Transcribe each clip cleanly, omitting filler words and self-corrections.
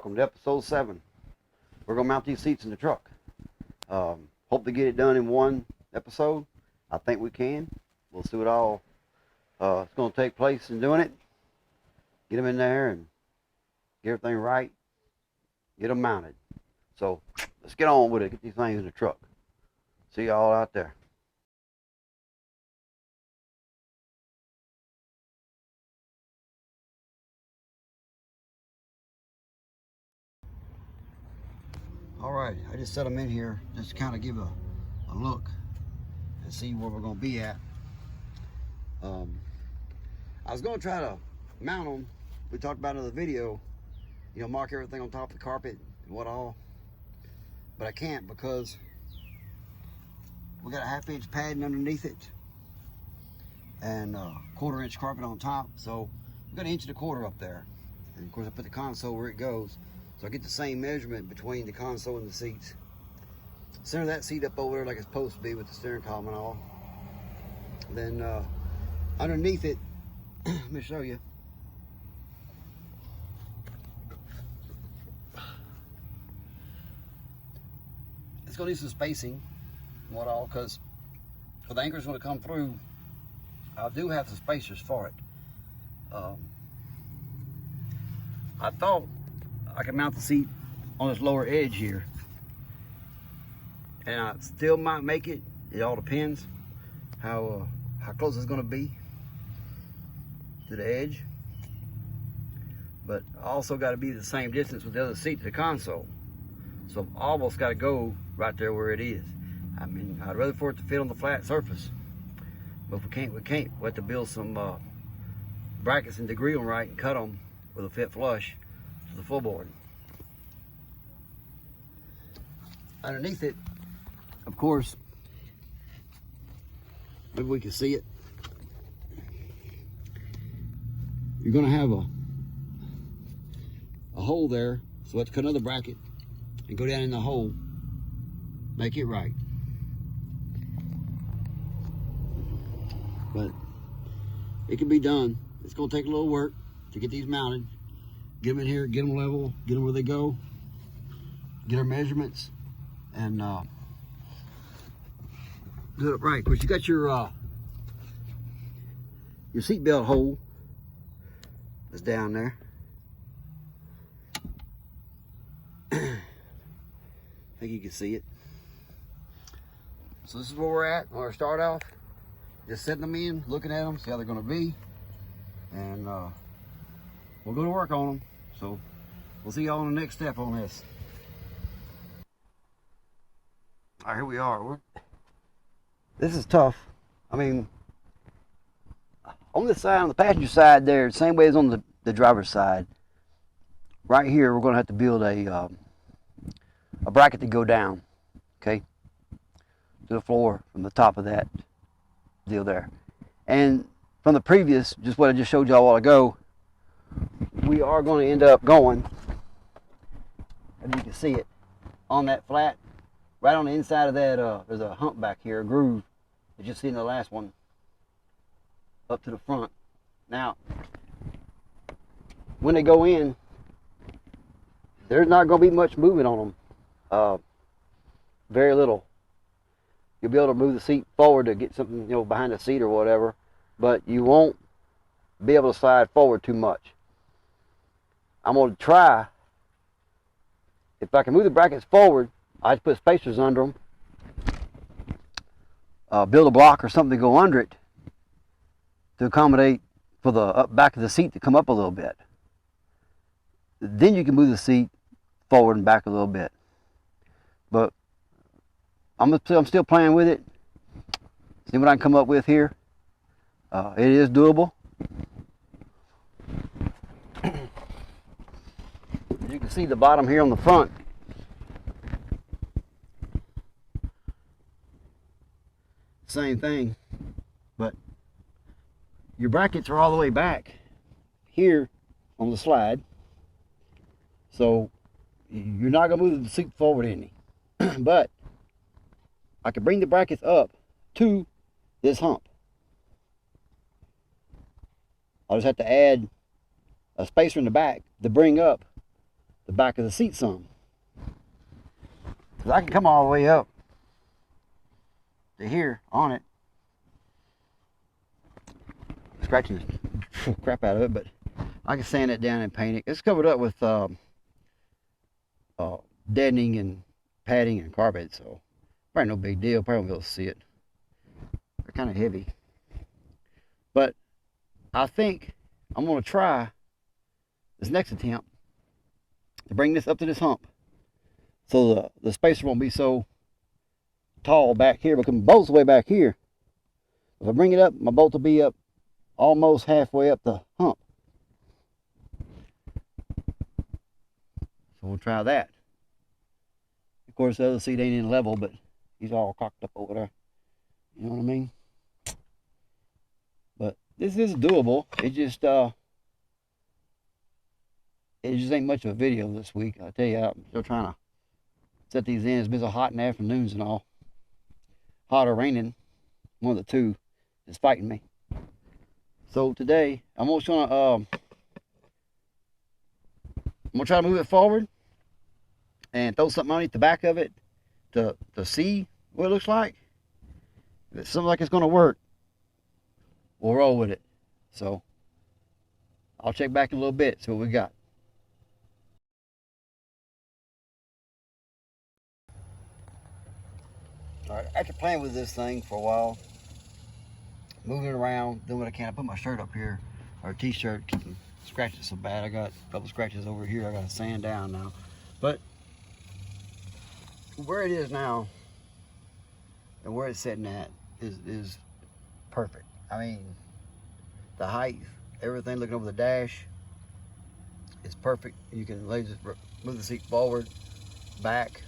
welcome to episode 7. We're going to mount these seats in the truck. Hope to get it done in one episode. I think we can. We'll see what all it's going to take place in doing it. Get them in there and get everything right. Get them mounted. So let's get on with it. Get these things in the truck. See y'all out there. All right, I just set them in here just to kind of give a look and see where we're going to be at. I was going to try to mount them. We talked about in the video, you know, mark everything on top of the carpet and what all. But I can't because we got a 1/2 inch padding underneath it and a 1/4 inch carpet on top. So we got 1.25 inches up there. And of course I put the console where it goes. So I get the same measurement between the console and the seats. Center that seat up over there like it's supposed to be with the steering column and all. Then underneath it, let me show you. It's gonna need some spacing and what all, because the anchor's gonna come through. I do have the spacers for it. I thought I could mount the seat on this lower edge here, and I still might make it. It all depends how close it's going to be to the edge, but I also got to be the same distance with the other seat to the console, so I've almost got to go right there where it is. I mean, I'd rather for it to fit on the flat surface, but if we can't, we can't. We have to build some brackets and degree them right and cut them with a fit flush to the full board. Underneath it, of course, maybe we can see it. You're going to have a hole there, so let's cut another bracket and go down in the hole, make it right. But it can be done. It's going to take a little work to get these mounted, get them in here, get them level, get them where they go, get our measurements, and do it right. Of course, you got your seat belt hole that's down there. I think you can see it. So this is where we're at. When we start off, just setting them in, looking at them, see how they're going to be, and we'll go to work on them. So we'll see y'all on the next step on this. All right, here we are. This is tough. I mean, on this side, on the passenger side there, same way as on the driver's side, right here, we're going to have to build a bracket to go down, okay, to the floor from the top of that deal there. And from the previous, just what I just showed y'all a while ago, we are going to end up going, as you can see it, on that flat, right on the inside of that, there's a hump back here, a groove, that you see in the last one, up to the front. Now, when they go in, there's not going to be much movement on them. Very little. You'll be able to move the seat forward to get something, you know, behind the seat or whatever, but you won't be able to slide forward too much. I'm going to try, if I can move the brackets forward, I just put spacers under them, build a block or something to go under it to accommodate for the back of the seat to come up a little bit. Then you can move the seat forward and back a little bit. But I'm still playing with it, see what I can come up with here. It is doable. You can see the bottom here on the front. Same thing, but your brackets are all the way back here on the slide, so you're not going to move the seat forward any. But I can bring the brackets up to this hump. I'll just have to add a spacer in the back to bring up the back of the seat some. Because I can come all the way up to here on it, scratching the crap out of it, but I can sand it down and paint it. It's covered up with deadening and padding and carbide, so probably no big deal. Probably won't be able to see it. They're kind of heavy, but I think I'm going to try this next attempt to bring this up to this hump, so the spacer won't be so tall back here, because my bolt's way back here. If I bring it up, my bolt will be up almost halfway up the hump. So we'll try that. Of course, the other seat ain't in level, but he's all cocked up over there. You know what I mean? But this is doable. It just ain't much of a video this week. I tell you, I'm still trying to set these in. It's been so hot in the afternoons and all. Hot or raining, one of the two is fighting me. So today, I'm just gonna try to move it forward and throw something underneath the back of it to see what it looks like. If it seems like it's gonna work, we'll roll with it. So I'll check back in a little bit, see what we got. All right, after playing with this thing for a while, moving it around, doing what I can, I put my shirt up here, or t-shirt, keeping scratches so bad. I got a couple scratches over here. I got to sand down now, but where it is now and where it's sitting at is perfect. I mean, the height, everything, looking over the dash, is perfect. You can just move the seat forward, back.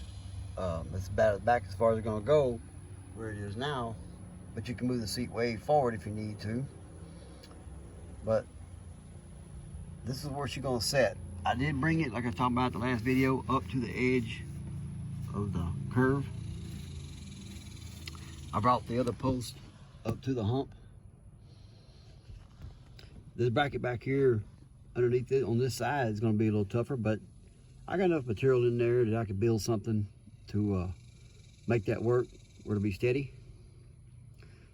It's about back as far as it's going to go where it is now, but you can move the seat way forward if you need to. But this is where she's going to set. I did bring it, like I was talking about in the last video, up to the edge of the curve. I brought the other post up to the hump. This bracket back here underneath it on this side is going to be a little tougher, but I got enough material in there that I could build something to make that work, where to be steady.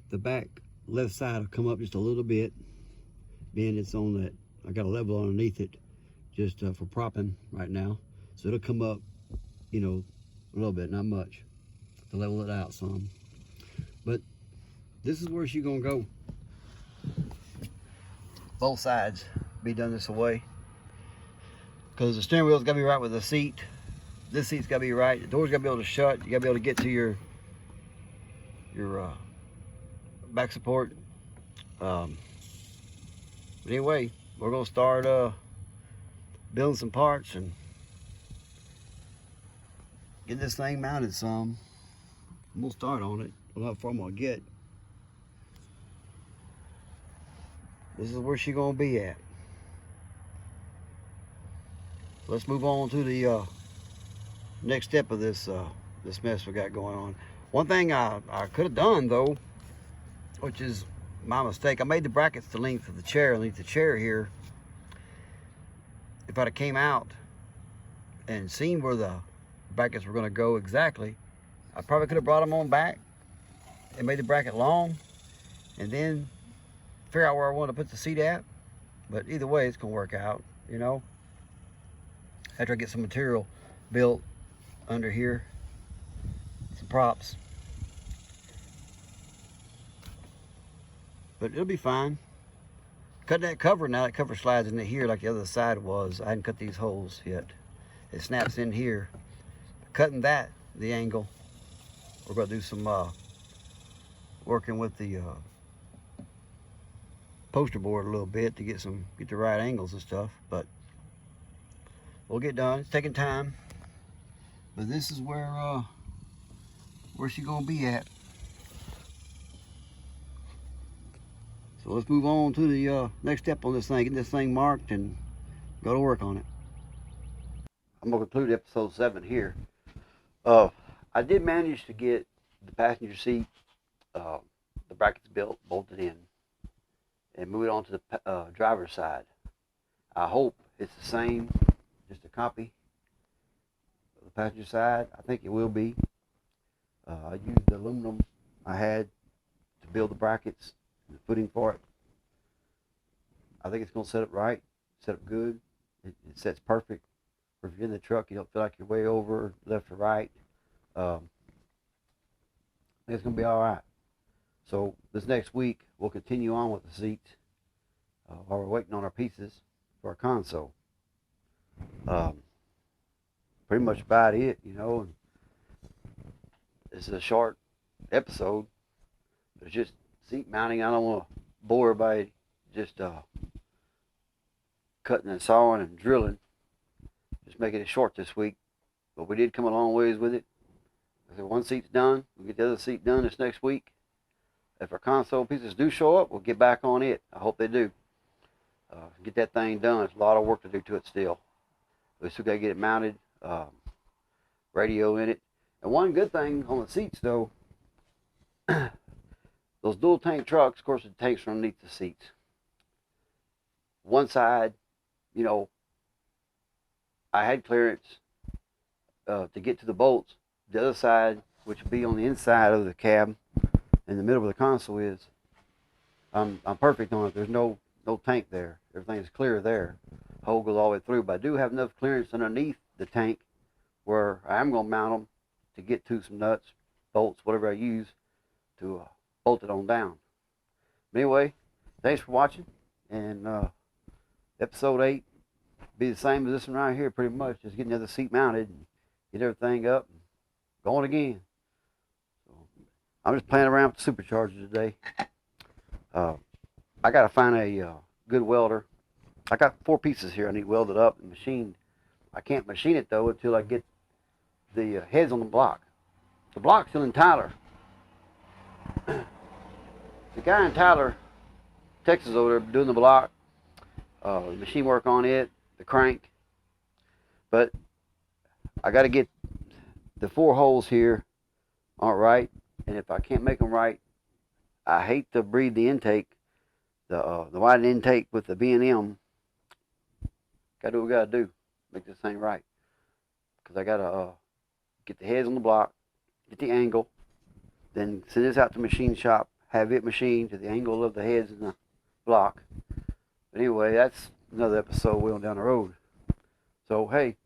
The back left side will come up just a little bit, being it's on that, I got a level underneath it just for propping right now, so it'll come up, you know, a little bit, not much, to level it out some. But this is where she's gonna go. Both sides be done this way, because the steering wheel's gotta be right with the seat. This seat's gotta be right. The door's gotta be able to shut. You gotta be able to get to your back support. But anyway, we're gonna start building some parts and get this thing mounted some. We'll start on it. We'll have far more get. This is where she's gonna be at. Let's move on to the next step of this this mess we got going on. One thing I could have done though, which is my mistake, I made the brackets the length of the chair, here. If I'd have came out and seen where the brackets were going to go exactly, I probably could have brought them on back and made the bracket long, and then figure out where I want to put the seat at. But either way, it's going to work out, you know. After I get some material built under here, some props. But it'll be fine. Cut that cover now. That cover slides into here like the other side was. I hadn't cut these holes yet. It snaps in here. Cutting that, the angle, we're going to do some working with the poster board a little bit to get the right angles and stuff. But we'll get done. It's taking time. But this is where she's going to be at. So let's move on to the next step on this thing. Get this thing marked and go to work on it. I'm going to conclude episode 7 here. I did manage to get the passenger seat, the brackets built, bolted in, and move it on to the driver's side. I hope it's the same, just a copy passenger side. I think it will be. I used the aluminum I had to build the brackets and the footing for it. I think it's going to set up right, set up good. It sets perfect. If you're in the truck, you don't feel like you're way over left or right. It's going to be all right. So this next week, we'll continue on with the seats while we're waiting on our pieces for our console. Pretty much about it, you know. And this is a short episode, but it's just seat mounting. I don't want to bore everybody just cutting and sawing and drilling. Just making it short this week. But we did come a long ways with it. If one seat's done, we'll get the other seat done this next week. If our console pieces do show up, we'll get back on it. I hope they do. Get that thing done. There's a lot of work to do to it still. We still got to get it mounted, radio in it. And one good thing on the seats, though, those dual tank trucks, of course, the tanks are underneath the seats. One side, you know, I had clearance to get to the bolts. The other side, which would be on the inside of the cab, in the middle of the console, is I'm perfect on it. There's no tank there. Everything's clear there. Hole goes all the way through, but I do have enough clearance underneath the tank where I am going to mount them to get to some nuts, bolts, whatever I use to bolt it on down. But anyway, thanks for watching, and episode 8 be the same as this one right here, pretty much. Just get another seat mounted and get everything up and going again. So I'm just playing around with the supercharger today. I got to find a good welder. I got 4 pieces here I need welded up and machined. I can't machine it though until I get the heads on the block. The block's still in Tyler. The guy in Tyler, Texas over there doing the block, machine work on it, the crank. But I got to get the 4 holes here aren't right, and if I can't make them right, I hate to breathe the intake, the wide intake with the B&M. Got to do what we got to do, make this thing right. Because I got to get the heads on the block, get the angle, then send this out to machine shop, have it machined to the angle of the heads in the block. But anyway, that's another episode way on down the road. So, hey,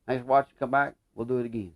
thanks for watching. Come back. We'll do it again.